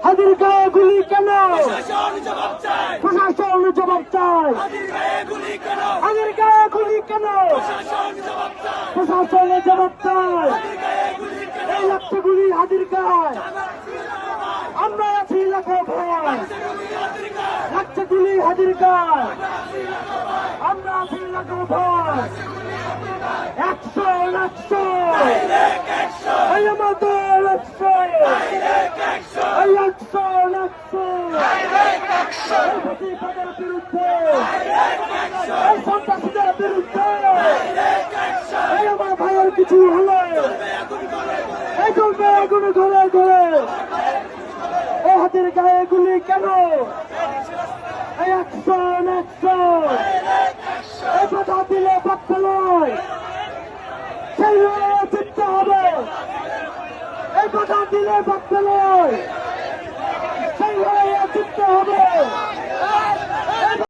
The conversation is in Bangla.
হাদির গায়ে গুলি কেন? প্রশাসন জবাব চায়, প্রশাসন জবাব চায়। হাদির গায়ে গুলি কেন? হাদির গায়ে গুলি কেন? প্রশাসন জবাব চায়, প্রশাসন জবাব চায়। হাদির গায়ে গুলি কেন? এই লাগছে গুলি হাদির গায়ে, আমরা আছি লাখো ভয়। হাদির গায়ে, লাগছে গুলি হাদির গায়ে, আমরা আছি লাখো ভয়। অ্যাকশন অ্যাকশন, ডাইরেক্ট অ্যাকশন, এই আমাদের অ্যাকশন, ডাইরেক্ট অ্যাকশন, এই অ্যাকশন অ্যাকশন। ডাইরেক্ট অ্যাকশন, এই ফ্যাসিবাদের বিরুদ্ধে, ডাইরেক্ট অ্যাকশন, এই সন্ত্রাসীদের বিরুদ্ধে, ডাইরেক্ট অ্যাকশন। এই আমার ভাইয়ের কিছু হলে আগুন করে এই চলবে আগুন ঘরে ঘরে। এই হাতের গায়ে গুলি কেন? এই অ্যাকশন অ্যাকশন, এই বাধা দিলে বাচ্চা নয়, সেই লড়াইয়ে জিততে হবে। এই বাধা দিলে বাচ্চা নয়।